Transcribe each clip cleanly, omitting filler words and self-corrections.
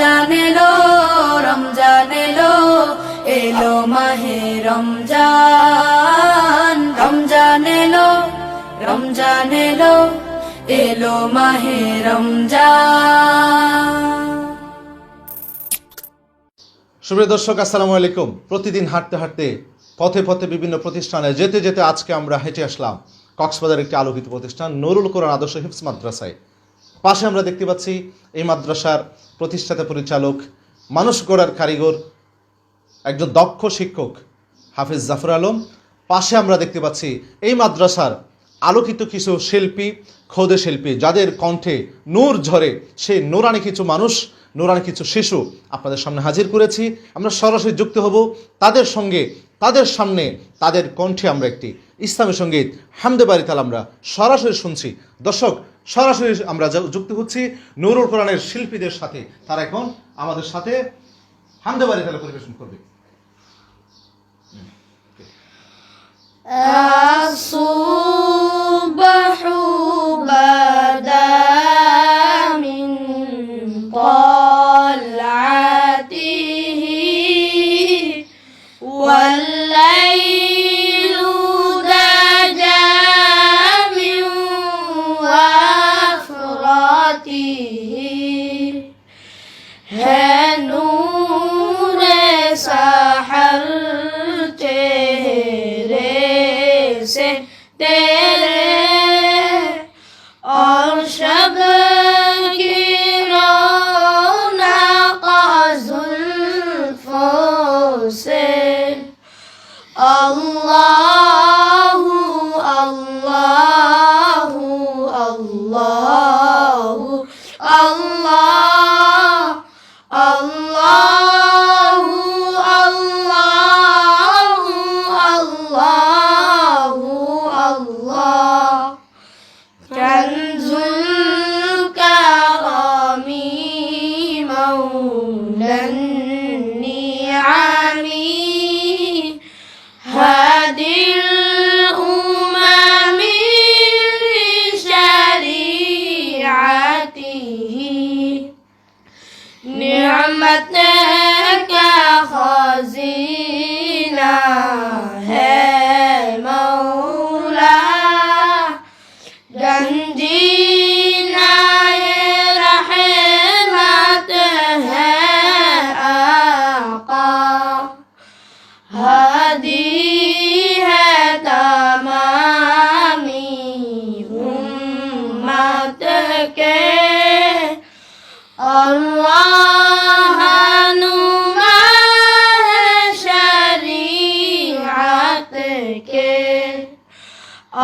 রমজান এলো, রমজান এলো, এলো মাহে রমজান। রমজান এলো, রমজান এলো, এলো মাহে রমজান। সুপ্রিয় দর্শক, আসসালামু আলাইকুম। প্রতিদিন হাঁটতে হাঁটতে পথে পথে বিভিন্ন প্রতিষ্ঠানে যেতে যেতে আজকে আমরা হেঁটে আসলাম কক্সবাজারের একটি আলোকিত প্রতিষ্ঠান নুরুল কোরআন আদর্শ হিফজ মাদ্রাসায়। পাশে আমরা দেখতে পাচ্ছি এই মাদ্রাসার প্রতিষ্ঠাতা পরিচালক, মানুষ গড়ার কারিগর, একজন দক্ষ শিক্ষক হাফিজ জাফর আলম। পাশে আমরা দেখতে পাচ্ছি এই মাদ্রাসার আলোকিত কিছু শিল্পী, খোদে শিল্পী, যাদের কণ্ঠে নূর ঝরে, সেই নূরানি কিছু মানুষ, নূরানি কিছু শিশু আপনাদের সামনে হাজির করেছি। আমরা সরাসরি যুক্ত হব তাদের সঙ্গে, তাদের সামনে, তাদের কণ্ঠে আমরা একটি ইসলামী সঙ্গীত হামদে বাড়ি তাল আমরা সরাসরি শুনছি। দর্শক, সরাসরি আমরা যুক্ত হচ্ছি নুরুল কোরআনের শিল্পীদের সাথে। তারা এখন আমাদের সাথে হামদে বাড়ি তাল পরিবেশন করবে। الصبح بدا من طلعته والليل دجى من وفرته है नूर सहर से तेरे और शब की रौनक जुल्फों से अल्लाहु अल्लाहु अल्लाहु अल्लाह अल्लाहु अल्लाहु अल्लाहु अल्लाह कंजुल करमी मौलन निआमी हादिल उमामी शरीअतिही निअमत का खजीना है मौला गंजीना ये रहमत है आका हादी है तमामी उम्मत के अल्लाह नुमा है शरीअत के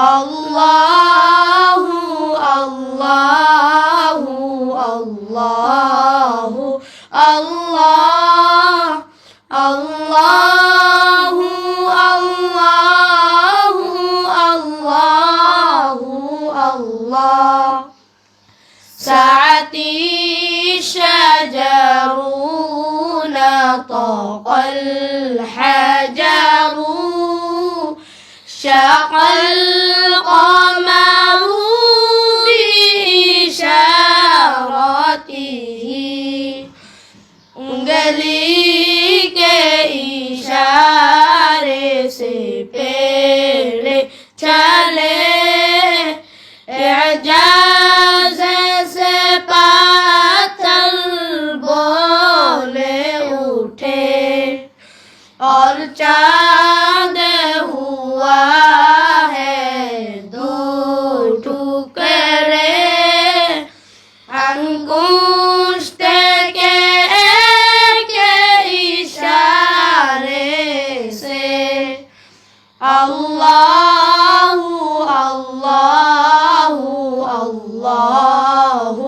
अल्लाहु अल्लाहु अल्लाहु अल्लाह अल्लाहु अल्लाहु अल्लाहु अल्लाह साती शजरून طاقल हजरू शक़ल क़मरू बिइशारतिही उंगली के इशारे से पेड़ चले एजाज से पत्थर बोले उठे और चाँद हुआ है दो टुकड़े अंगुष्ठ के एक इशारे से अल्लाहु अल्लाहु अल्लाहु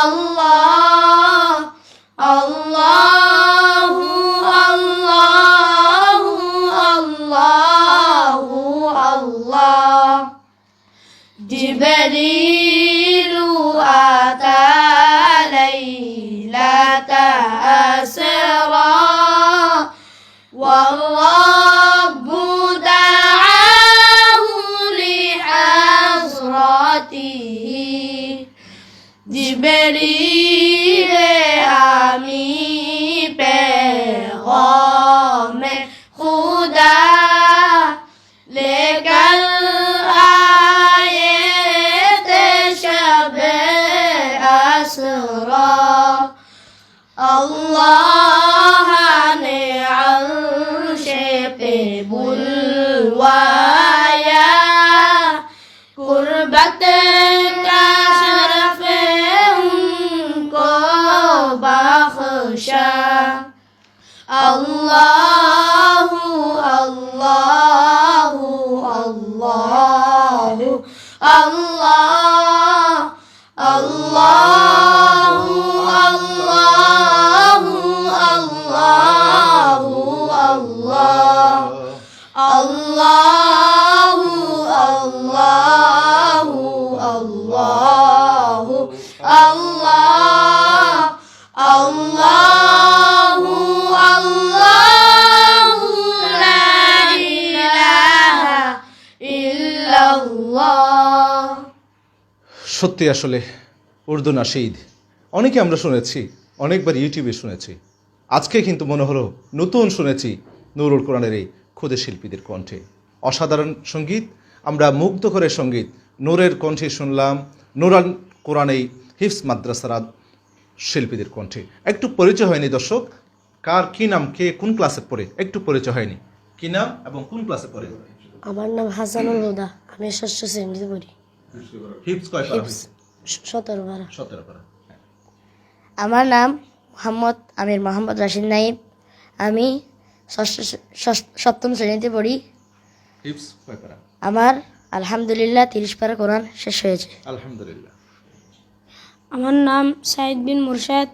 अल्लाह अल्लाहु अल्लाहु अल्लाहु अल्लाह जिब्रीलु आता लैलता असरा والرب دعاه لحضرته जिब्रील आमी Allah ne arşe pe bulvaya गुर्बत का शरफ उनको बख्शा अल्लाहु अल्लाहु अल्लाहु अल्लाह अल्लाहु अल्लाहु अल्लाहु अल्लाह अल्लाहु अल्लाहु अल्लाहु अल्लाह अल्लाहु अल्लाहु ला इलाहा इल्लाल्लाह। সত্যি আসলে উর্দু নাশিদ অনেকে আমরা শুনেছি, অনেকবার ইউটিউবে শুনেছি, আজকে কিন্তু মনে হলো নতুন শুনেছি নুরুল কোরআনের এই খুদে শিল্পীদের কণ্ঠে। অসাধারণ সঙ্গীত, আমরা মুগ্ধ করে সঙ্গীত নূরের কণ্ঠে শুনলাম, নুরুল কোরআন এই হিফজ মাদ্রাসার শিল্পীদের কণ্ঠে। একটু পরিচয় হয়নি দর্শক, কার কি নাম, কে কোন ক্লাসে পড়ে, একটু পরিচয় হয়নি, কি নাম এবং কোন ক্লাসে পড়ে? আমার নাম হাসানুল হুদা, আমি ষষ্ঠ শ্রেণীতে পড়ি। হিফজ কয় পারা হয়েছে? 17 পারা। 17 পারা। আমার নাম আমির মোহাম্মদ রাশিদ নাইব, আমি সপ্তম শ্রেণীতে পড়ি। হিফজ কয় পারা? আমার আলহামদুলিল্লাহ 30 পারা কোরআন শেষ হয়েছে। আলহামদুলিল্লাহ। আমার নাম সাইদ বিন মুরশাদ,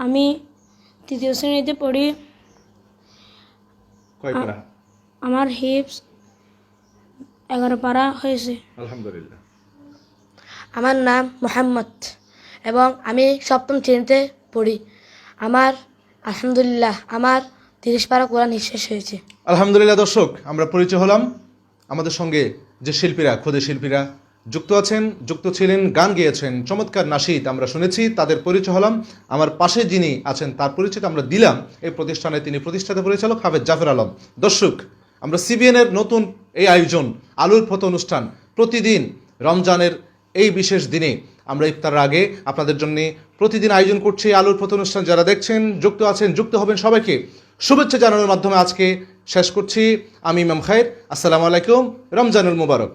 আমি 3য় শ্রেণীতে পড়ি। কয় পারা? আমার হিফজ 11 পারা হয়েছে। আলহামদুলিল্লাহ। আমার নাম মোহাম্মদ এবং আমি সপ্তম শ্রেণীতে পড়ি। আমার আলহামদুলিল্লাহ আমার 30 পারা কোরআন শেষ হয়েছে। আলহামদুলিল্লাহ। দর্শক, আমরা পরিচয় হলাম, আমাদের সঙ্গে যে শিল্পীরা, খুদে শিল্পীরা যুক্ত আছেন, যুক্ত ছিলেন, গান গেয়েছেন, চমৎকার নাশিদ আমরা শুনেছি, তাদের পরিচয় হলাম। আমার পাশে যিনি আছেন তার পরিচয় আমরা দিলাম। এই প্রতিষ্ঠানে তিনি প্রতিষ্ঠাতা পরিচালক হাফেজ জাফর আলম। দর্শক, আমরা সিবিএনের নতুন এই আয়োজন আলুর ফতো অনুষ্ঠান প্রতিদিন রমজানের এই বিশেষ দিনে আমরা ইফতারের আগে আপনাদের জন্য প্রতিদিন আয়োজন করছি আলুর ফতো অনুষ্ঠান। যারা দেখছেন, যুক্ত আছেন, যুক্ত হবেন, সবাইকে শুভেচ্ছা জানানোর মাধ্যমে আজকে শেষ করছি। আমি ইমাম খায়ের, আসসালামু আলাইকুম, রমজানুল মুবারক।